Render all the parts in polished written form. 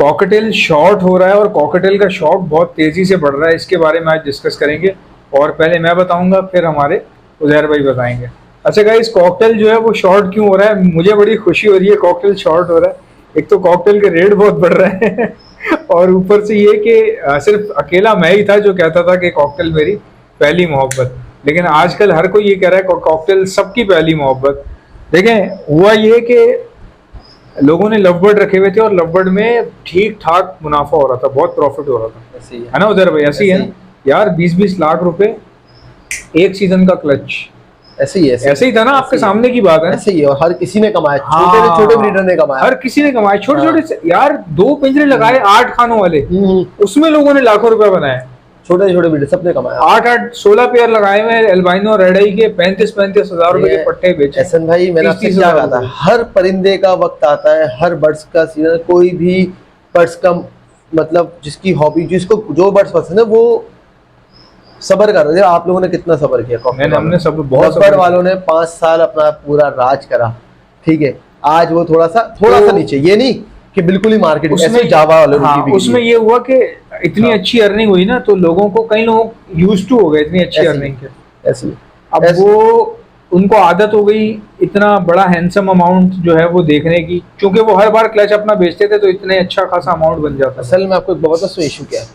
Cocktail short हो रहा है और कॉकटेल का शॉर्ट बहुत तेजी से बढ़ रहा है, इसके बारे में आज डिस्कस करेंगे। और पहले मैं बताऊंगा, फिर हमारे उजैर भाई बताएंगे। अच्छा गाइस, कॉकटेल जो है वो शॉर्ट क्यों हो रहा है? मुझे बड़ी खुशी हो रही है कॉकटेल शॉर्ट हो रहा है। एक तो कॉकटेल के रेट बहुत बढ़ रहे हैं और ऊपर से ये कि सिर्फ अकेला मैं ही था जो कहता था कि कॉकटेल मेरी पहली मोहब्बत, लेकिन आजकल हर कोई ये कह रहा है कॉकटेल सबकी पहली मोहब्बत। देखें, हुआ ये कि लोगों ने लवबर्ड रखे हुए थे और लवबर्ड में ठीक ठाक मुनाफा हो रहा था, बहुत प्रॉफिट हो रहा था। ऐसे ही है ना उधर भाई? ऐसे ही है ना यार, 20-20 लाख रुपए एक सीजन का क्लच। ऐसे ही ऐसे ही था ना, आपके सामने की बात है। ऐसे ही, और हर किसी ने कमाया, हाँ, छोटे से छोटे ब्रीडर ने कमाया, हर किसी ने कमाया। छोटे हाँ। छोटे यार 2 पिंजरे लगाए 8 खानों वाले, उसमें लोगों ने लाखों रुपए बनाए। छोटे छोटे ब्रीडर सबने कमाया। 16 पेयर लगाए हुए एल्बाइनो रेड आई के 35-35 हजार रुपए के पट्टे बेचे। एहसन भाई, मैंने आपसे क्या कहा था, हर परिंदे का वक्त आता है, हर बर्ड्स का सीजन। कोई भी बर्ड्स का मतलब जिसकी हॉबी, जिसको जो बर्ड्स पसंद है वो सबर कर रहे थे। आप लोगों ने कितना सबर किया? हमने सब बहुत सबर वालों ने 5 साल अपना पूरा राज करा, ठीक है। आज वो थोड़ा सा नीचे, ये नहीं कि बिल्कुल ही मार्केट उसमें जावा वालों ने उसमें ये हुआ कि इतनी अच्छी अर्निंग हुई ना, तो लोगों को, कई लोग यूज्ड टू हो गए इतनी अच्छी अर्निंग के। ऐसी अब वो उनको आदत हो गई इतना बड़ा हैंडसम अमाउंट जो है वो देखने की, क्योंकि वो हर बार क्लच अपना बेचते थे तो इतने अच्छा खासा अमाउंट बन जाता। असल में आपको एक बहुत अच्छा इशू क्या है,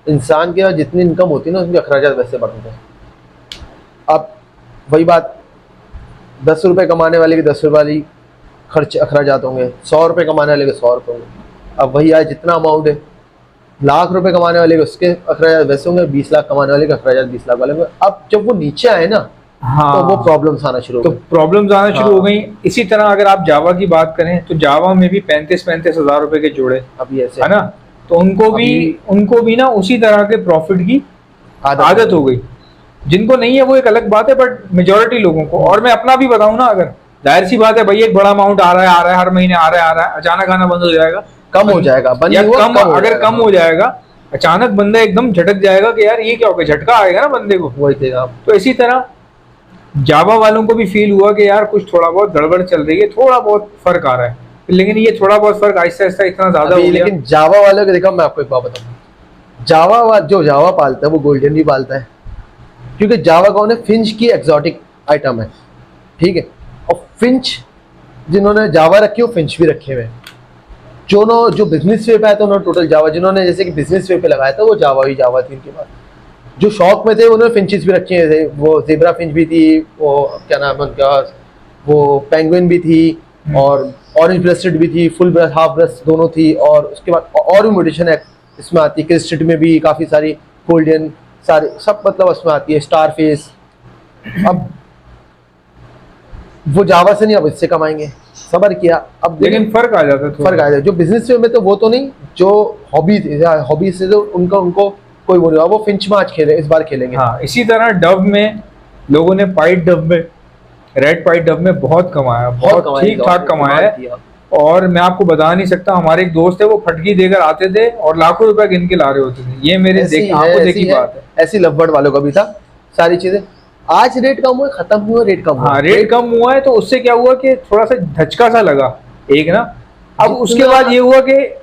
इंसान के पास जितनी इनकम होती है ना, उसके अखराजात वैसे बढ़ते हैं। अब वही बात, 10 रुपये कमाने वाले के 10 रुपये वाली खर्च अखराजात होंगे, 100 रुपये कमाने वाले के 100 रुपये होंगे। अब वही आज जितना अमाउंट है, लाख रुपए कमाने वाले के उसके अखराजात वैसे होंगे, 20 लाख कमाने वाले के अखराजात 20 लाख वाले होंगे। अब जब वो नीचे आए ना, हाँ, तो वो प्रॉब्लम्स आना शुरू हो गई। प्रॉब्लम्स आना शुरू हो गई। इसी तरह अगर आप जावा की बात करें तो जावा में भी 35-35 हजार रुपए के जोड़े अभी ऐसे है ना, तो उनको भी ना उसी तरह के प्रॉफिट की आदत हो गई। जिनको नहीं है वो एक अलग बात है, बट मेजोरिटी लोगों को। और मैं अपना भी बताऊं ना, अगर जाहिर सी बात है भाई, एक बड़ा अमाउंट आ रहा है, हर महीने आ रहा है, अचानक आना बंद हो जाएगा, कम हो जाएगा, अगर कम हो जाएगा, अचानक बंदा एकदम झटक जाएगा कि यार ये क्या हो गया, झटका आएगा ना बंदे को, वही देगा। तो इसी तरह जावा वालों को भी फील हुआ कि यार कुछ थोड़ा बहुत गड़बड़ चल रही है, थोड़ा बहुत फर्क आ रहा है, लेकिन ये थोड़ा बहुत फर्क आहिस्ता आहिस्ता इतना ज्यादा हो गया। लेकिन जावा वालों को देखा, मैं आपको एक बात बताऊं, जो जावा पालता है वो गोल्डन भी पालता है, क्योंकि जावा कौन है, फिंच की एक्सोटिक आइटम है, ठीक है। और फिंच जिन्होंने जावा रखी हो, फिंच भी रखे हुए। जो बिजनेस वे पे आया था उन्होंने टोटल जावा, जिन्होंने जैसे कि बिजनेस वे पे लगाया था वो जावा थी उनके पास। जो शौक में थे उन्होंने फिंचेस भी रखे थे, वो जेब्रा फिंच भी थी, वो क्या नाम है उनका, वो पेंगुइन भी थी, और ऑरेंज ब्रेस्टेड भी थी, फुल ब्रेस्ट हाफ ब्रेस्ट दोनों थी। और उसके बाद और भी म्यूटेशन है इसमें आती है, क्रिस्टेड में भी काफ़ी सारी, गोल्डन सारे सब मतलब उसमें आती है, स्टार फेस। अब वो जावा से नहीं, अब इससे कमाएंगे, सबर किया। अब लेकिन फर्क आ जाता है, फर्क आ जाता है। जो बिजनेस में तो वो तो नहीं, जो हॉबी से तो उनको कोई वो नहीं, वो फिंच में आज खेले, इस बार खेलेंगे। हाँ, इसी तरह डव में लोगों ने पाइट डव में, रेड पाइट डव में बहुत कमाया, बहुत ठीक ठाक कमाया है। और मैं आपको बता नहीं सकता, हमारे एक दोस्त है वो फटकी देकर आते थे और लाखों रुपए गिन के ला रहे होते थे। ये मेरे देखी बात है। ऐसी लवबर्ड वालों का भी था सारी चीजें। आज रेट कम हुआ, खत्म हुआ, रेट कम हुआ। हाँ, रेट कम हुआ है, तो उससे क्या हुआ कि थोड़ा सा धचका सा लगा एक ना। अब उसके बाद ये हुआ कि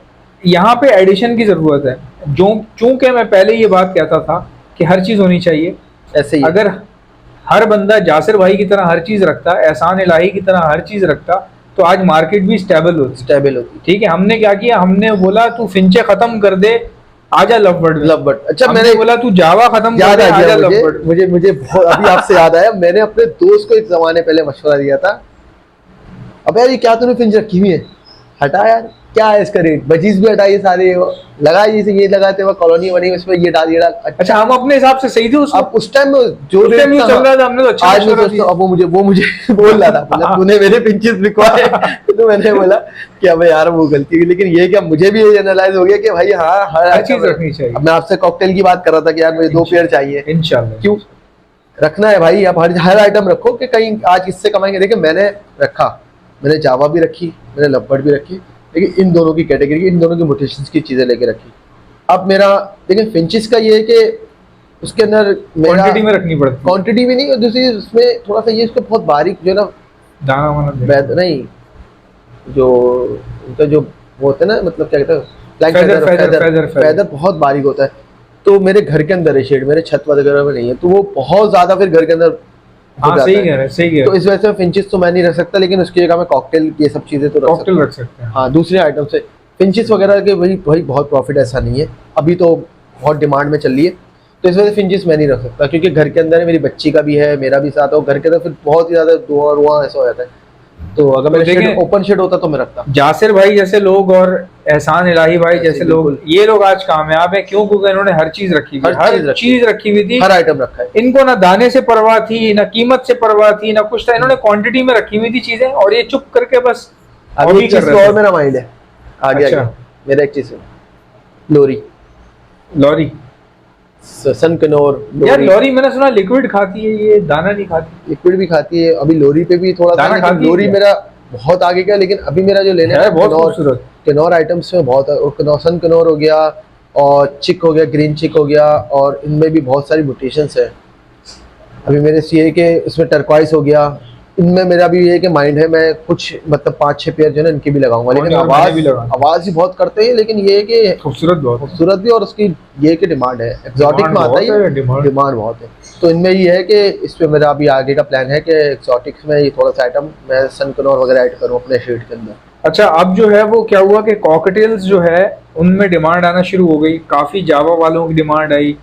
यहाँ पे एडिशन की जरूरत है। चूंकि मैं पहले ये बात कहता था कि हर चीज होनी चाहिए, ऐसे ही अगर हर बंदा जासिर भाई की तरह हर चीज रखता, एहसान इलाही की तरह हर चीज रखता, तो आज मार्केट भी स्टेबल होती। ठीक है, हमने क्या किया, हमने बोला तू फिंचे खत्म कर दे, आजा लवबर्ड। अच्छा, मैंने बोला तू जावा खत्म कर दे, आजा लवबर्ड। मुझे अभी आपसे याद आया, मैंने अपने दोस्त को एक जमाने पहले मशवरा दिया था, अब यार ये क्या तूने फिंच रखी हुई है, हटा यार, क्या है इसका रेट, बजीज भी हटाइए सारे, लगाइए, ये लगाते हुए कॉलोनी बनी उसमें ये डाल। अच्छा, हम अपने हिसाब से सही थे उस टाइम जो चल रहा था, हमने तो अच्छा मशवरा दिया। अब वो मुझे बोल रहा था, बोला तूने मेरे पिंचेस लिखवाए तो मैंने बोला कि अब यार वो गलती हुई, लेकिन ये क्या मुझे भी एनालाइज हो गया कि भाई हाँ, हर चीज रखनी चाहिए। अब मैं आपसे कॉकटेल की बात कर रहा था कि यार मुझे 2 पेयर चाहिए, इंशाल्लाह क्यों रखना है भाई, आप हर आइटम रखो कि कहीं आज इससे कमाएंगे। देखिए, मैंने रखा, मैंने जावा भी रखी, मैंने लवबर्ड भी रखी, लेकिन इन दोनों की कैटेगरी, इन दोनों की म्यूटेशंस की चीजें लेके रखी। अब मेरा देखिए फिंचेस का ये है कि उसके अंदर क्वांटिटी में रखनी पड़ती है, क्वांटिटी भी नहीं, और दूसरी उसमें थोड़ा सा ये इसको बहुत बारीक जो ना दाना वाना नहीं, जो उनका जो वो होता है ना, मतलब क्या कहते हैं, black feather, feather feather. Feather बहुत बारीक होता है। तो मेरे घर के अंदर है शेड, मेरे छत वगैरह में नहीं है, तो वो बहुत ज्यादा फिर घर के अंदर हाँ जाता सही है। कह रहे हैं, सही कह तो रहे इस वजह से फिंचेस तो मैं नहीं रख सकता, लेकिन उसकी जगह मैं कॉकटेल ये सब चीजें तो हैं, रख कॉकटेल सकता रख सकते हैं। हूँ। हाँ, दूसरे आइटम से फिंचेस वगैरह के वही वही बहुत प्रॉफिट ऐसा नहीं है, अभी तो बहुत डिमांड में चल रही है, तो इस वजह से फिंचेस मैं नहीं रख सकता, क्योंकि घर के अंदर है, मेरी बच्ची का भी है, मेरा भी साथ है, और घर के अंदर फिर बहुत ही ज्यादा धुआं रुआं ऐसा हो जाता है। तो अगर मेरा शेड देखें- ओपन शेड होता तो मैं रखता। जासिर भाई जैसे लोग और एहसान इलाही भाई ऐसे जैसे लोग, बिल्कुल। ये लोग आज कामयाब है क्यों? क्योंकि इन्होंने हर चीज रखी हुई, हर चीज हर रखी चीज रखी हुई थी। हर आइटम रखा है। इनको ना दाने से परवाह थी, ना कीमत से परवाह थी, ना कुछ था, इन्होंने क्वांटिटी में रखी हुई थी चीजें, और ये चुप करके बस अभी हॉबी एक कर चीज रहे और थे। मेरा माइंड है, आगे अच्छा। आगे मेरा एक चीज है, लोरी, लॉरी, सनकनोर, यार लॉरी मैंने सुना लिक्विड खाती है, ये दाना नहीं खाती। लिक्विड भी खाती है। अभी लोरी पे भी थोड़ा सा, दाना लेकिन खाती है लोरी क्या? मेरा बहुत आगे का, लेकिन अभी मेरा जो लेने है का बहुत खूबसूरत। किनौर आइटम्स में बहुत है, और सन किनौर हो गया, और चिक हो गया, ग्रीन चिक हो गया, और इनमें भी बहुत सारी म्यूटेशंस है। अभी मेरे सीए के इसमें टर्कवाइस हो गया, इनमें मेरा भी ये कि माइंड है, मैं कुछ मतलब 5-6 पेयर जो है ना इनके भी लगाऊंगा, लेकिन और मैंने भी लगाया। आवाज ही बहुत करते हैं, लेकिन ये है कि खूबसूरत बहुत, खूबसूरत भी, और उसकी ये कि डिमांड है, एक्सोटिक में आता है, डिमांड। डिमांड बहुत है। तो इनमें ये है कि इसमें मेरा अभी आगे का प्लान है कि एक्सोटिक्स में ये थोड़ा सा आइटम मैं सनकनौर वगैरह ऐड करूँ अपने शेड के अंदर। अच्छा, अब जो है वो क्या हुआ कि कॉकटेल्स जो है उनमें डिमांड आना शुरू हो गई, काफी जावा वालों की डिमांड आई,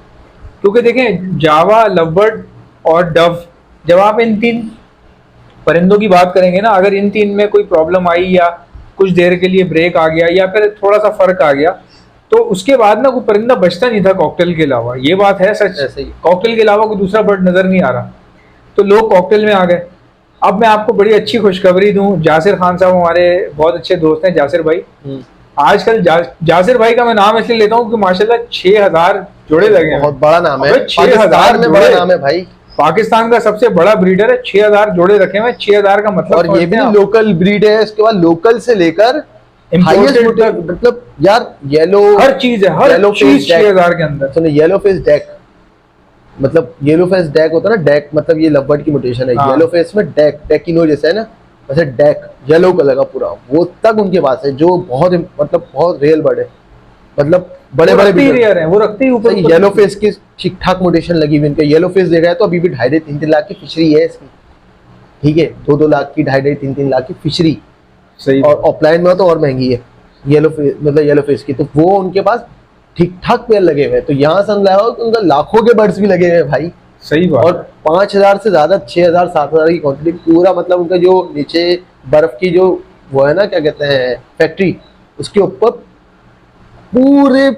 क्योंकि देखें जावा, लवबर्ड और डव, जब आप इन तीन परिंदों की बात करेंगे ना, अगर इन तीन में कोई प्रॉब्लम आई या कुछ देर के लिए ब्रेक आ गया या फिर थोड़ा सा फर्क आ गया, तो उसके बाद ना कोई परिंदा बचता नहीं था कॉकटेल के अलावा। ये बात है सच, ऐसे ही। कॉकटेल के अलावा कोई दूसरा बर्ड नजर नहीं आ रहा, तो लोग कॉकटेल में आ गए। अब मैं आपको बड़ी अच्छी खुशखबरी दूं, जासिर खान साहब हमारे बहुत अच्छे दोस्त हैं, जासिर भाई। आजकल जासिर भाई का मैं नाम इसलिए लेता हूँ कि माशाल्लाह 6000 जोड़े लगे हैं। बहुत बड़ा नाम है, अबे 6000 पाकिस्तान में बड़ा जोड़े। नाम है भाई, पाकिस्तान का सबसे बड़ा ब्रीडर है, 6000 जोड़े रखे हुए हैं। 6000 का मतलब और ये भी समझते हैं लोकल ब्रीड है, इसके बाद लोकल से लेकर हाईएस्ट Imported तक। मतलब यार येलो, आप? हर चीज है, हर येलो चीज फेस डेक। 6000 के अंदर। सुनिए, येलो फेस डेक, मतलब येलो फेस डेक होता है ना, डेक मतलब ये लवबर्ड की म्यूटेशन है। हाँ। येलो फेस में डेक, डेकिनो जैसा है ना, वैसे डेक येलो कलर का पूरा, वो तक उनके पास है, जो बहुत मतलब बहुत रियल बर्ड है, मतलब बड़े वो बड़े रखते ही breeder। रेयर हैं, वो रखते ही ऊपर ऊपर। येलो फेस की ठीक ठाक म्यूटेशन लगी हुई इनके, येलो फेस देख रहा है तो अभी भी 2.5-3 लाख की फिशरी है इसकी, ठीक है, 2-2 लाख की, 2.5-3 लाख की फिशरी, सही और ऑफलाइन में तो और महंगी है येलो फेस, मतलब येलो फेस की, तो वो उनके पास ठीक ठाक पेयर लगे हुए हैं। तो यहाँ सन लाया हो तो उनका लाखों के बर्ड्स भी लगे हुए हैं भाई, सही बात। और 5000 से ज्यादा, 6000-7000 की क्वांटिटी पूरा, मतलब उनका जो नीचे बर्फ की जो वो है ना, क्या कहते हैं, फैक्ट्री, उसके ऊपर पूरे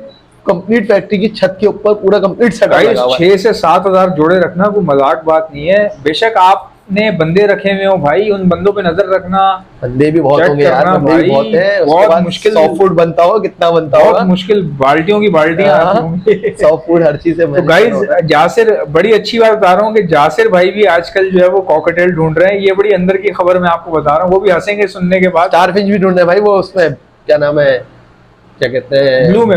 कंप्लीट फैक्ट्री की छत के ऊपर पूरा कंप्लीट सेटअप गाइस लगा हुआ है। 6 से 7000 जोड़े रखना कोई मजाक बात नहीं है। बेशक आपने बंदे रखे हुए हो भाई, उन बंदों पे नजर रखना, बंदे भी बहुत चेक होंगे यार, करना बंदे भी भाई, बहुत हैं, उसके बहुत बाद मुश्किल। 100 फुट बनता होगा, कितना बनता बहुत होगा, मुश्किल, बाल्टियों की बाल्टियां आती होंगी। 100 फुट हर चीज से तो manage गाइज करना होता है। जासिर, बड़ी अच्छी बात बता रहा हूँ कि जासिर भाई भी आजकल जो है वो कॉकटेल ढूंढ रहे हैं। ये बड़ी अंदर की खबर मैं आपको बता रहा हूँ, वो भी हंसेंगे सुनने के बाद। स्टारफिश भी ढूंढना है भाई, वो उसमें क्या नाम है, क्या कहते हैं, ब्लू में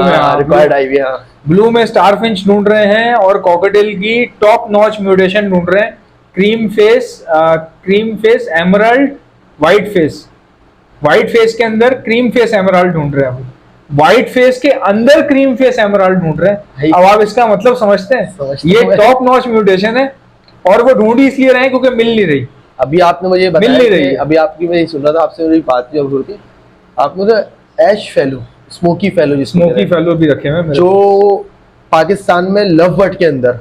हाँ, रिक्वायर्ड आई भी, हाँ। ब्लू में स्टारफिंच ढूंढ रहे हैं, और कॉकटेल की टॉप नॉच म्यूटेशन ढूंढ रहे हैं। Cream face emerald, white face के अंदर क्रीम फेस एमराल्ड ढूंढ रहे हैं, व्हाइट फेस के अंदर क्रीम फेस एमराल्ड ढूंढ रहे हैं। अब आप इसका मतलब समझते हैं? समझता ये हूँ मैं। टॉप नॉच म्यूटेशन है, और वो ढूंढी इसलिए रहे हैं क्योंकि मिल नहीं रही। अभी आपने मुझे मिल बताया नहीं रही कि है। अभी आपकी, मैं सुन रहा था आपसे, मेरी बात जब हो रही थी, आपने तो ऐश फेलो, स्मोकी फेलो, जिसको स्मोकी कहते हैं, फेलो भी रखे हुए हैं मेरे जो पाकिस्तान में लव बर्ड के अंदर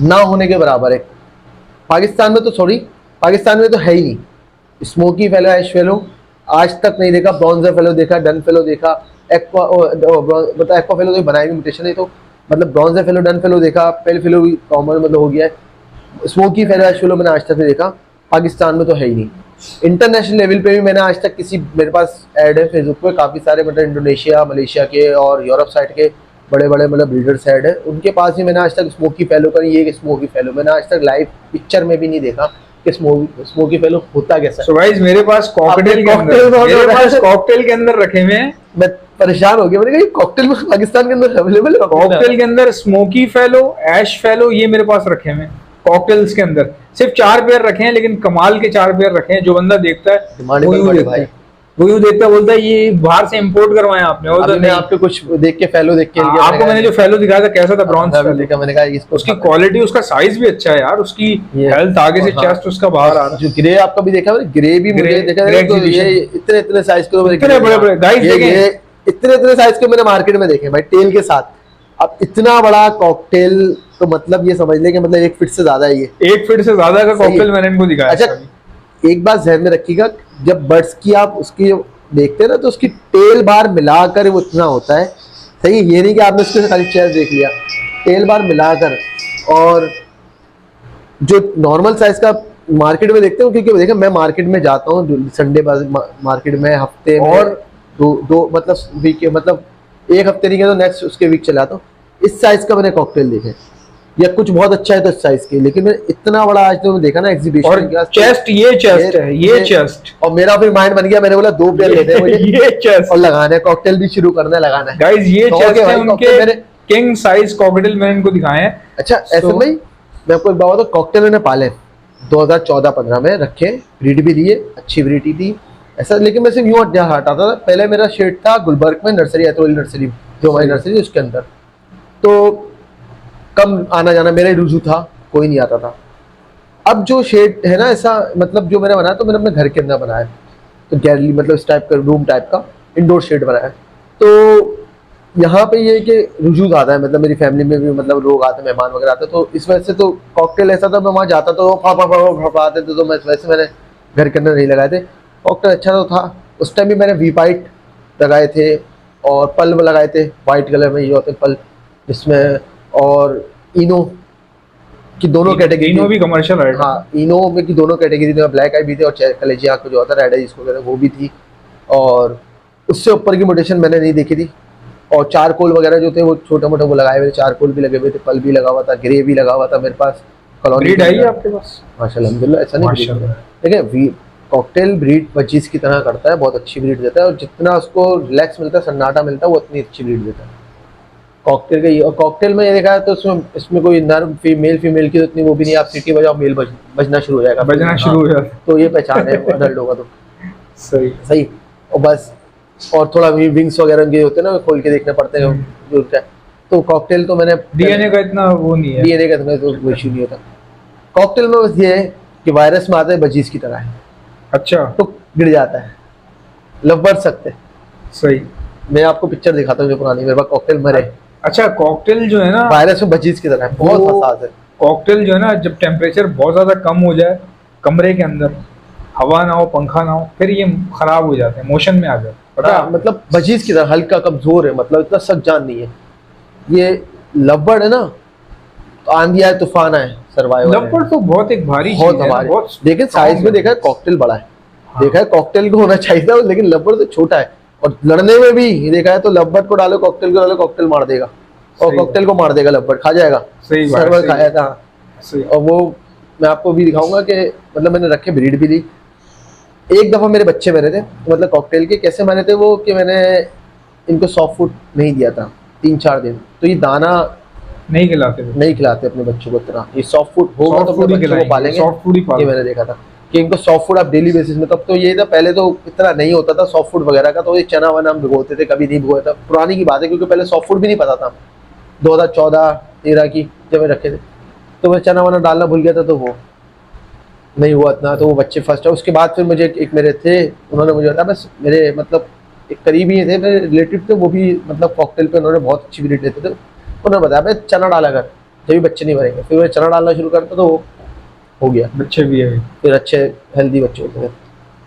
ना होने के बराबर है। पाकिस्तान में तो सॉरी, पाकिस्तान में तो है ही नहीं। स्मोकी फेलो, ऐश फेलो आज तक नहीं देखा, ब्रॉन्जर फेलो देखा, डन फेलो देखा, एक्वा फेलो तो बनाई हुई म्यूटेशन है, तो मतलब ब्रॉन्जर फेलो, डन फेलो देखा, पेल फेलो भी कॉमन मतलब हो गया है। स्मोकी फेलो, ऐश फेलो मैंने आज तक नहीं देखा, पाकिस्तान में तो है ही नहीं। इंटरनेशनल लेवल पे भी मैंने आज तक किसी, मेरे पास ऐड है फेसबुक पे काफ़ी सारे, मतलब इंडोनेशिया, मलेशिया के और यूरोप साइड के बड़े बड़े मतलब ब्रीडर्स ऐड है, उनके पास ही मैंने आज तक स्मोकी फेलो का, ये स्मोकी फेलो मैंने आज तक लाइव पिक्चर में भी नहीं देखा कि स्मोकी फेलो होता कैसा है। सो गाइस, मेरे पास कॉकटेल के अंदर, कॉकटेल के अंदर रखे हुए हैं। मैं परेशान हो गया, मैंने कहा कॉकटेल में पाकिस्तान के अंदर अवेलेबल है? कॉकटेल के अंदर स्मोकी फेलो, ऐश फेलो, ये मेरे पास रखे हुए हैं। कॉकटेल्स के अंदर सिर्फ 4 पेयर रखे हैं, लेकिन कमाल के 4 पेयर रखे हैं। जो बंदा देखता है डिमांड वो यूं बड़े देखता भाई, है। वो यूं देखता बोलता है ये बाहर से इंपोर्ट करवाए आपने, वो तो अभी मैं नहीं। आपको कुछ देख के फैलो देख के लिया, आपको मैंने जो फैलो दिखाया था कैसा था, ब्रॉन्ज अभी देखा, मैंने कहा इसको उसकी क्वालिटी, उसका साइज भी अच्छा है यार, उसकी ये हेल्थ आगे से हाँ। चेस्ट उसका बाहर आ रहा जो ग्रे आपका भी देखा मैंने, ग्रे भी मुझे ग्रे- देखा ग्रे है, तो exhibition। ये इतने इतने साइज के तो मैंने इतने बड़े बड़े गाइस ये देखें, इतने इतने साइज के मैंने मार्केट में देखे भाई, टेल के साथ। अब इतना बड़ा कॉकटेल तो मतलब ये समझ ले कि मतलब 1 फीट से ज्यादा है ये। 1 फीट से ज्यादा का सही है। कॉकटेल मैंने इनको दिखाया अच्छा, अभी। एक बात ध्यान में रखिएगा, जब बर्ड्स की आप उसकी देखते हैं ना, तो उसकी टेल बार मिलाकर वो इतना होता है। सही, ये नहीं कि आपने उसके खाली चेस्ट देख लिया, टेल बार मिलाकर। और जो नॉर्मल साइज का मार्केट में देखते हो, क्योंकि देखा मैं मार्केट में जाता हूँ संडे मार्केट में, हफ्ते में और दो मतलब वीक, मतलब एक हफ्ते नहीं गया तो नेक्स्ट उसके वीक चला आता हूँ। इस साइज का मैंने कॉकटेल देखे, या कुछ बहुत अच्छा है तो इस साइज के, लेकिन मैंने इतना बड़ा आज तो देखा ना एग्जीबिशन और चेस्ट, ये चेस्ट है, ये चेस्ट, और मेरा फिर माइंड बन गया, मैंने बोला 2 पेयर लेते हैं मुझे ये चेस्ट और लगाना है, कॉकटेल भी शुरू करना है, लगाना है गाइस, ये तो चेस्ट okay है भाई, उनके cocktail मैंने। किंग साइज कॉकटेल मैंने इनको दिखाए हैं। अच्छा ऐसे So- भाई, मैं आपको एक बात बताऊं, कॉकटेल मैंने पाले 2014-15 में रखे, ब्रीड भी दिए, अच्छी ब्रीड थी ऐसा, लेकिन मैं सिर्फ यूं हटाता था। पहले मेरा शेड था गुलबर्ग में, नर्सरी एतोल नर्सरी, जो हमारी नर्सरी उसके अंदर, तो कम आना जाना मेरा ही रुझू था, कोई नहीं आता था। अब जो शेड है ना ऐसा, मतलब जो मैंने बनाया, तो मैंने अपने घर के अंदर बनाया, तो गैलरी मतलब इस टाइप का रूम टाइप का इंडोर शेड बनाया। तो यहाँ पे ये कि रुझू ज़्यादा है, मतलब मेरी फैमिली में भी मतलब लोग आते, मेहमान वगैरह आते, तो इस वजह से तो कॉकटेल ऐसा था, मैं वहाँ जाता तो फा आते थे, तो मैं वैसे मैंने घर के अंदर नहीं लगाए थे। कॉकटेल अच्छा तो था, उस टाइम भी मैंने वी पाइट लगाए थे और पल्ब लगाए थे, वाइट कलर में ये होते पल्ब जिसमें, और इनो की दोनों कैटेगरी, इनो भी कमर्शियल आइटम। हाँ इनो में की दोनों कैटेगरी थी, ब्लैक आई भी थे और कलेजी आँख जो होता है रेड आई जिसको कहते हैं वो भी थी, और उससे ऊपर की मोटेशन मैंने नहीं देखी थी। और चारकोल वगैरह जो थे वो छोटे मोटे वो लगाए हुए थे, चारकोल भी लगे हुए थे, पल भी लगा हुआ था, ग्रे भी लगा हुआ था मेरे पास। कॉलोनी ब्रीड आई है आपके पास? माशाल्लाह अल्हम्दुलिल्लाह, ऐसा नहीं माशाल्लाह। देखिए कॉकटेल ब्रीड 25 की तरह करता है, बहुत अच्छी ब्रीड देता है, और जितना उसको रिलैक्स मिलता है, सन्नाटा मिलता है, वो उतनी अच्छी ब्रीड देता है कॉकटेल का। और कॉकटेल में ये देखा है तो इसमें कोई नर मेल फीमेल की तो इतनी वो भी नहीं, आप सीटी बजाओ मेल बजना शुरू हो जाएगा, बजना शुरू हो जाता तो ये पहचान है अडल्ट होगा तो सही। सही। और बस, और थोड़ा विंग्स वगैरह के होते हैं ना, खोल के देखने पड़ते हैं जो क्या। तो कॉकटेल तो मैंने डीएनए का इतना वो नहीं है, डीएनए का तो इशू नहीं होता कॉकटेल में। बस ये है कि वायरस में आता है, बजीज की तरह है, अच्छा तो गिर जाता है, लव सकते हैं। सही। मैं आपको पिक्चर दिखाता हूँ जो पुरानी, मेरे पास कॉकटेल मरे, अच्छा कॉकटेल जो है ना, वायरस में बजीज की तरह है, बहुत वो हसास है। कॉकटेल जो है ना, जब टेम्परेचर बहुत ज्यादा कम हो जाए, कमरे के अंदर हवा ना हो, पंखा ना हो, फिर ये खराब हो जाते हैं, मोशन में आ जाते हैं, पता है? मतलब बजीज की तरह, हल्का कमजोर है, मतलब इतना सख्त जान नहीं है। ये लवबर्ड है ना, तो आंधी आए तूफान आए सर्वाइवल लवबर्ड तो बहुत एक भारी बहुत चीज है ना, हमारे, बहुत लेकिन साइज में देखा है कॉकटेल बड़ा है, देखा है कॉकटेल को होना चाहिए था, लेकिन लवबर्ड तो छोटा है। और लड़ने में भी देखा है तो लवबर्ड को डालो, कॉकटेल को डालो, कॉकटेल मार देगा, और सही कॉकटेल को मार देगा, लवबर्ड खा जाएगा। सही बात है, सर्वर सही खाया था, सही। और वो मैं आपको भी दिखाऊंगा कि मतलब मैंने रखे, ब्रीड भी ली। एक दफा मेरे बच्चे मरे थे, मतलब कॉकटेल के। कैसे मरे थे वो, कि मैंने इनको सॉफ्ट फूड नहीं दिया था 3-4 दिन, तो ये दाना नहीं खिलाते थे, नहीं खिलाते अपने बच्चों को इतना। ये सॉफ्ट फूड होगा तो सॉफ्ट फूड अपने ही बच्चों को खिलाएंगे, पालेंगे, सॉफ्ट फूड ही ये पालेंगे। मैंने देखा था कि इनको सॉफ्ट फूड आप डेली बेसिस में, तब तो ये था, पहले तो इतना नहीं होता था सॉफ्ट फूड वगैरह का, तो ये चना वना हम भिगोते थे, कभी नहीं भिगोया था, पुरानी की बात है, क्योंकि पहले सॉफ्ट फूड भी नहीं पता था। 2014-13 की जब मैं रखे थे, तो मैं चना वना डालना भूल गया था, तो वो नहीं हुआ इतना, तो वो बच्चे फर्स्ट है। उसके बाद फिर मुझे एक मेरे थे, उन्होंने मुझे बताया, बस मेरे मतलब एक करीबी थे, मेरे रिलेटिव थे, वो भी मतलब कॉकटेल पे उन्होंने बहुत अच्छी ब्रीड लेते थे, उन्होंने बताया भाई चना डाला कर, जब भी बच्चे नहीं मरेंगे। फिर मैं चना डालना शुरू करता, तो हो गया, बच्चे भी है। फिर अच्छे हेल्दी बच्चे होते थे।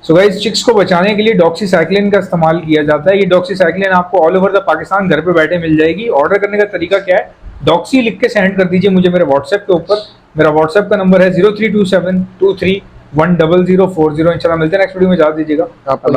सो गाइस, चिक्स को बचाने के लिए डॉक्सीसाइक्लिन का इस्तेमाल किया जाता है। ये डॉक्सीसाइक्लिन आपको ऑल ओवर द पाकिस्तान घर पे बैठे मिल जाएगी। ऑर्डर करने का तरीका क्या है, डॉक्सी लिख के सेंड कर दीजिए मुझे मेरे व्हाट्सएप के ऊपर। मेरा व्हाट्सएप का नंबर है 0327231040। इंशाल्लाह मिलते हैं नेक्स्ट वीडियो में, जा दीजिएगा। आपको